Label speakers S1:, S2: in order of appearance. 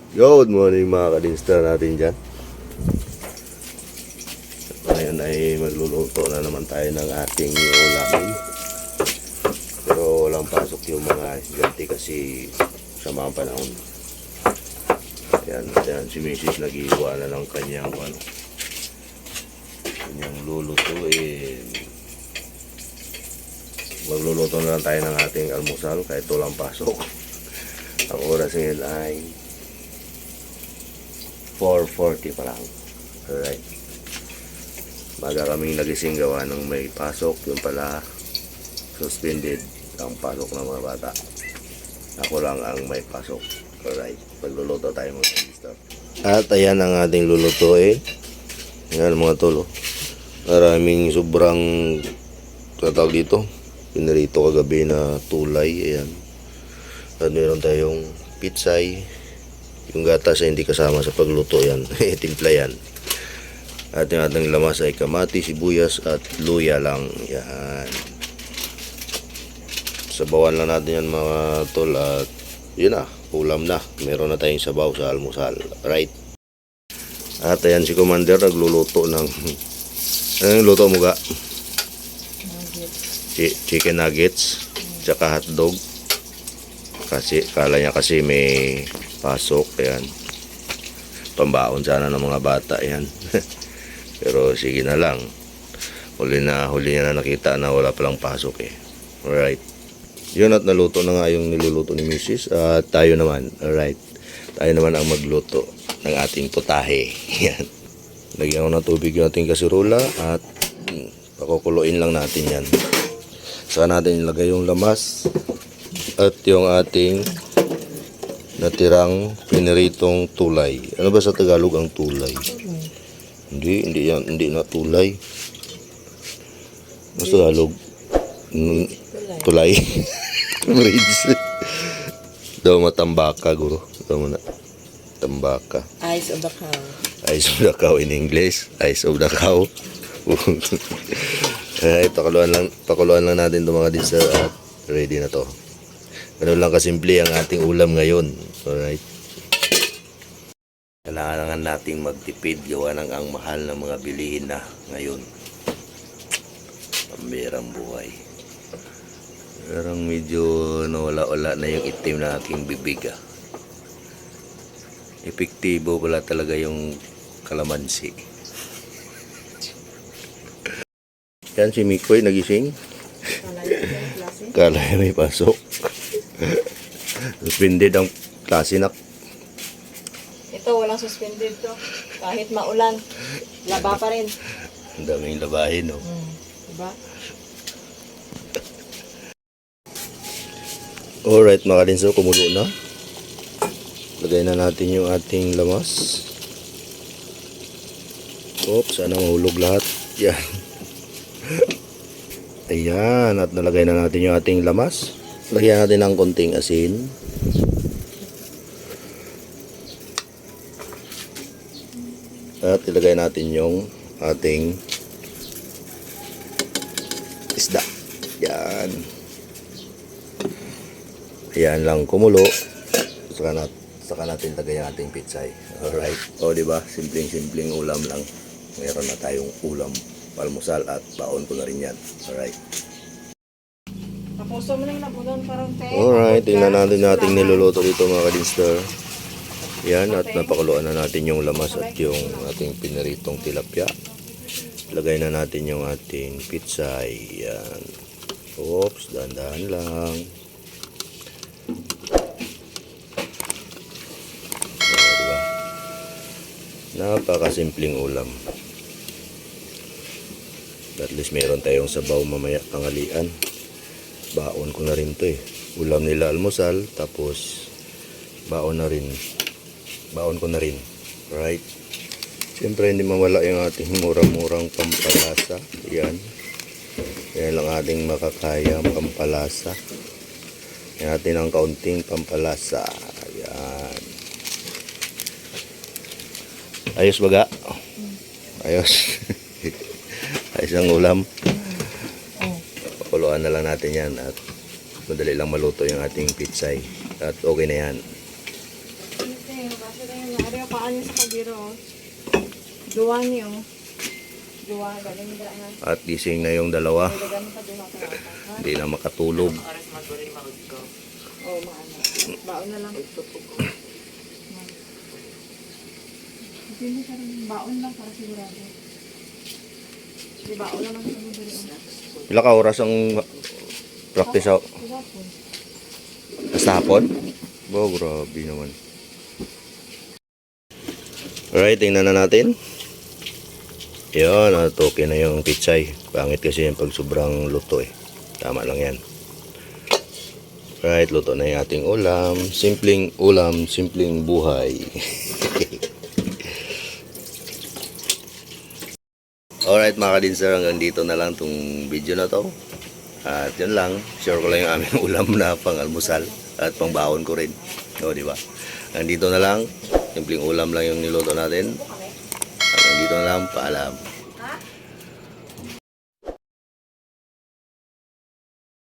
S1: Good morning mga kadinster natin dyan. Ngayon ay magluluto na naman tayo ng ating ulamin. Pero walang pasok yung mga estudyante kasi sa mga panahon. Yan, si Mrs. nag-iwa na ng kanyang lulutuin. Magluluto na lang tayo ng ating almusal kahit walang pasok. Ang oras ngayon ay 4:40 pa lang. Alright. Baga kaming nagising gawa ng may pasok. Yung pala suspended ang pasok ng mga bata. Ako lang ang may pasok. Alright. Pagluluto tayo mga sister. At ayan ang ating lulutuin. Yan mga tolo. Maraming sobrang tatawag dito. Pinarito kagabi na tulay. Ayan. At meron tayong pitsay. Yung gatas ay hindi kasama sa pagluto yan. Timpla yan. At yung ating lamas ay kamati, sibuyas at luya lang. Yan. Sabawan lang natin yan mga tol. At yun na, ulam na. Meron na tayong sabaw sa almusal. Right. At ayan si Commander nagluluto ng anong luto mo ga? Chicken nuggets. Tsaka hotdog. Kasi kala niya kasi may pasok. Ayan, pambaon sana ng mga bata yan. Pero sige na lang, huli niya na nakita na wala palang pasok eh. Alright, yun, at naluto na nga yung niluluto ni Mrs. At tayo naman, alright, tayo naman ang magluto ng ating putahe. Yan, lagyan ko ng tubig yung ating kasirola at pakukuluin lang natin yan. Saka natin ilagay yung lamas at yung ating natirang piniritong tulay. Ano ba sa Tagalog ang tulay? Hindi na tulay. Mas Tagalog? Tulay. Bridge. Daw matambaka, guro. Daw na. Tambaka.
S2: Eyes of the cow.
S1: Eyes of the cow in English. Eyes of the cow. Ay, pakuluan lang natin itong mga dessert at ready na to. Ganun lang kasimple ang ating ulam ngayon. Alright. Kailangan nating magtipid gawa ng ang mahal ng mga bilihin na ngayon. Pambirang buhay. Parang medyo nawala-wala na yung itim na aking bibig. Epektibo pala talaga yung kalamansi. Yan si Mikoy nagising. Kala may pasok. Suspended ang klase na.
S2: Ito, walang suspended to. Kahit maulan, laba pa rin.
S1: Ang daming labahin, no?
S2: Diba?
S1: Alright mga kadinso, kumulo na. Lagay na natin yung ating lamas. Oops, sana mahulog lahat. Yan. Ayan, at nalagay na natin yung ating lamas. Lagyan natin ng konting asin. At ilagay natin yung ating isda. Yan. Ayan lang kumulo. Saka natin lagay yung ating pitsay. Alright. O diba? Simpleng ulam lang. Meron na tayong ulam, almusal, at baon ko na rin yan. Alright.
S2: Tapuso mo na yung nabudon parang te.
S1: Alright, tingnan natin ating niluluto dito mga kadinster. Yan, at napakuluan na natin yung lamas at yung ating piniritong tilapia. Lagay na natin yung ating pitsay. Yan. Oops, dahan-dahan lang. Diba? Napakasimpleng ulam. At least meron tayong sabaw mamaya tanghalian. Baon ko na rin to eh. Ulam nila almusal, tapos baon ko na rin. Right? Siyempre hindi mawala yung ating murang-murang pampalasa. Yan. Yan lang ating makakayang pampalasa. Yan natin ang kaunting pampalasa. Yan. Ayos baga? Ayos. Ayos ang ulam. Pakuluan na lang natin yan at madali lang maluto yung ating pitsay at okay na yan.
S2: Kasi na yun, ari yung paan niya sa kabiro. Duwa niyo. Duwa, galing na nga.
S1: At gising na yung dalawa.
S2: Nilagan mo pa duwa ka na. Ha?
S1: Hindi na makatulog.
S2: Oo, maano. Baon na lang. Hindi ka rin. Baon lang para sigurado. Di baon naman sa mga dali.
S1: Ilang ka oras ang practice out?
S2: Kagapon.
S1: Basta hapon? Bo, grabe naman. Alright, tingnan na natin. Yun, natukin na yung pitsay. Pangit kasi yung pag sobrang luto eh. Tama lang yan. Alright, luto na yung ating ulam. Simpleng ulam, simpleng buhay. Alright mga kadinser, hanggang dito na lang tong video na to. At yun lang, share ko lang yung aming ulam na pang almusal at pang baon ko rin. O, di ba? Hanggang dito na lang, simpleng ulam lang yung niluto natin. Hanggang dito na lang, paalam.